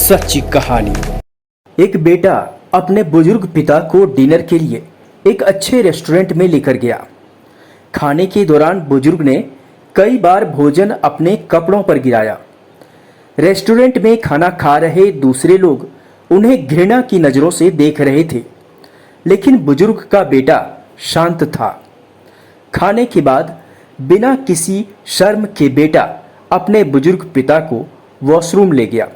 सच्ची कहानी। एक बेटा अपने बुजुर्ग पिता को डिनर के लिए एक अच्छे रेस्टोरेंट में लेकर गया। खाने के दौरान बुजुर्ग ने कई बार भोजन अपने कपड़ों पर गिराया। रेस्टोरेंट में खाना खा रहे दूसरे लोग उन्हें घृणा की नज़रों से देख रहे थे, लेकिन बुजुर्ग का बेटा शांत था। खाने के बाद बिना किसी शर्म के बेटा अपने बुजुर्ग पिता को वॉशरूम ले गया।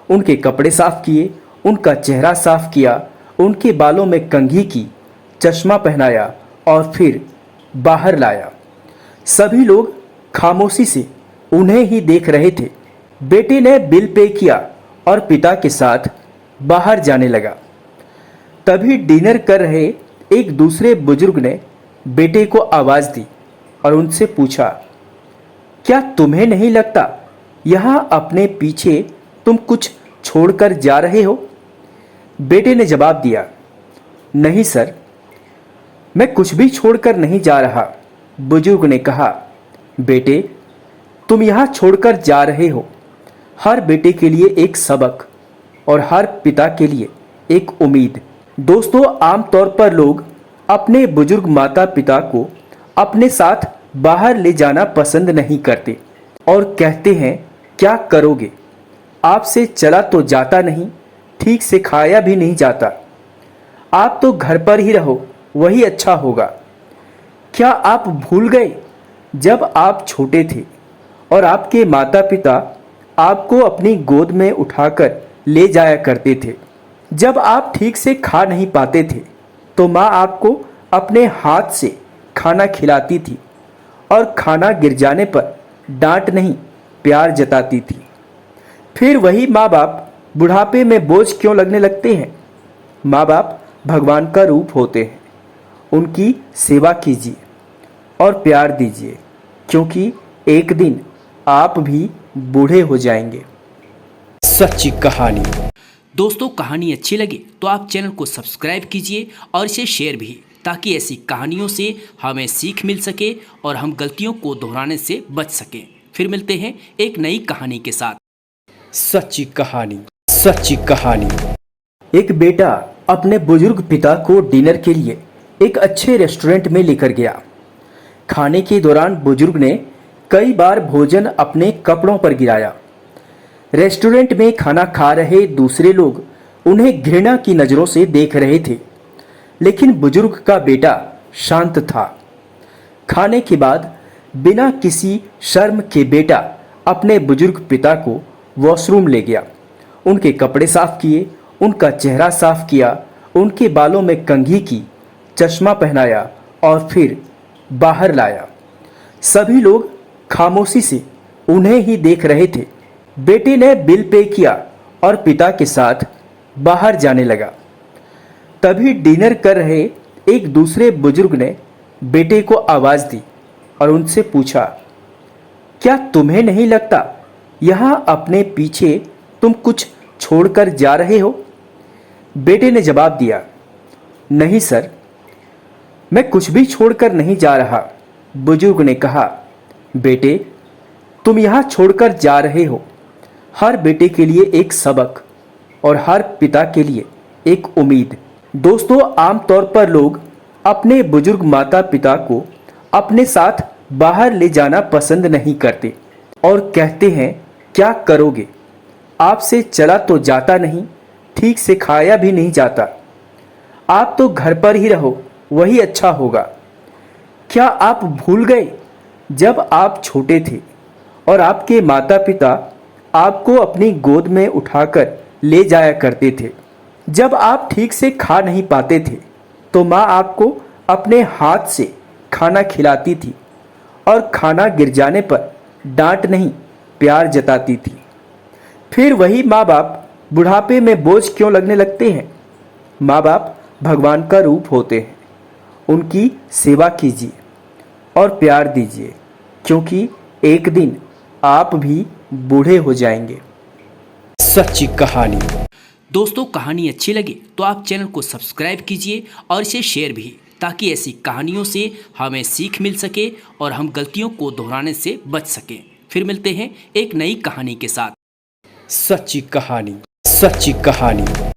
उनके कपड़े साफ किए, उनका चेहरा साफ किया, उनके बालों में कंघी की, चश्मा पहनाया और फिर बाहर लाया। सभी लोग खामोशी से उन्हें ही देख रहे थे। बेटे ने बिल पे किया और पिता के साथ बाहर जाने लगा। तभी डिनर कर रहे एक दूसरे बुजुर्ग ने बेटे को आवाज़ दी और उनसे पूछा, क्या तुम्हें नहीं लगता यहाँ अपने पीछे तुम कुछ छोड़कर जा रहे हो? बेटे ने जवाब दिया, नहीं सर, मैं कुछ भी छोड़कर नहीं जा रहा। बुजुर्ग ने कहा, बेटे, तुम यहाँ छोड़कर जा रहे हो हर बेटे के लिए एक सबक और हर पिता के लिए एक उम्मीद। दोस्तों, आमतौर पर लोग अपने बुजुर्ग माता पिता को अपने साथ बाहर ले जाना पसंद नहीं करते और कहते हैं, क्या करोगे, आपसे चला तो जाता नहीं, ठीक से खाया भी नहीं जाता, आप तो घर पर ही रहो, वही अच्छा होगा। क्या आप भूल गए जब आप छोटे थे और आपके माता पिता आपको अपनी गोद में उठाकर ले जाया करते थे? जब आप ठीक से खा नहीं पाते थे तो माँ आपको अपने हाथ से खाना खिलाती थी और खाना गिर जाने पर डांट नहीं, प्यार जताती थी। फिर वही माँ बाप बुढ़ापे में बोझ क्यों लगने लगते हैं? माँ बाप भगवान का रूप होते हैं, उनकी सेवा कीजिए और प्यार दीजिए, क्योंकि एक दिन आप भी बूढ़े हो जाएंगे। सच्ची कहानी। दोस्तों, कहानी अच्छी लगे तो आप चैनल को सब्सक्राइब कीजिए और इसे शेयर भी, ताकि ऐसी कहानियों से हमें सीख मिल सके और हम गलतियों को दोहराने से बच सकें। फिर मिलते हैं एक नई कहानी के साथ। सच्ची कहानी। सच्ची कहानी। एक बेटा अपने बुजुर्ग पिता को डिनर के लिए एक अच्छे रेस्टोरेंट में लेकर गया। खाने के दौरान बुजुर्ग ने कई बार भोजन अपने कपड़ों पर गिराया। रेस्टोरेंट में खाना खा रहे दूसरे लोग उन्हें घृणा की नज़रों से देख रहे थे, लेकिन बुजुर्ग का बेटा शांत था। खाने के बाद बिना किसी शर्म के बेटा अपने बुजुर्ग पिता को वॉशरूम ले गया। उनके कपड़े साफ किए, उनका चेहरा साफ किया, उनके बालों में कंघी की, चश्मा पहनाया और फिर बाहर लाया। सभी लोग खामोशी से उन्हें ही देख रहे थे। बेटे ने बिल पे किया और पिता के साथ बाहर जाने लगा। तभी डिनर कर रहे एक दूसरे बुजुर्ग ने बेटे को आवाज़ दी और उनसे पूछा, क्या तुम्हें नहीं लगता यहाँ अपने पीछे तुम कुछ छोड़कर जा रहे हो? बेटे ने जवाब दिया, नहीं सर, मैं कुछ भी छोड़कर नहीं जा रहा। बुजुर्ग ने कहा, बेटे, तुम यहाँ छोड़कर जा रहे हो हर बेटे के लिए एक सबक और हर पिता के लिए एक उम्मीद। दोस्तों, आमतौर पर लोग अपने बुजुर्ग माता पिता को अपने साथ बाहर ले जाना पसंद नहीं करते और कहते हैं, क्या करोगे, आपसे चला तो जाता नहीं, ठीक से खाया भी नहीं जाता, आप तो घर पर ही रहो, वही अच्छा होगा। क्या आप भूल गए जब आप छोटे थे और आपके माता पिता आपको अपनी गोद में उठाकर ले जाया करते थे? जब आप ठीक से खा नहीं पाते थे तो माँ आपको अपने हाथ से खाना खिलाती थी और खाना गिर जाने पर डांट नहीं, प्यार जताती थी। फिर वही माँ बाप बुढ़ापे में बोझ क्यों लगने लगते हैं? माँ बाप भगवान का रूप होते हैं, उनकी सेवा कीजिए और प्यार दीजिए, क्योंकि एक दिन आप भी बूढ़े हो जाएंगे। सच्ची कहानी। दोस्तों, कहानी अच्छी लगे तो आप चैनल को सब्सक्राइब कीजिए और इसे शेयर भी, ताकि ऐसी कहानियों से हमें सीख मिल सके और हम गलतियों को दोहराने से बच सकें। फिर मिलते हैं एक नई कहानी के साथ। सच्ची कहानी। सच्ची कहानी।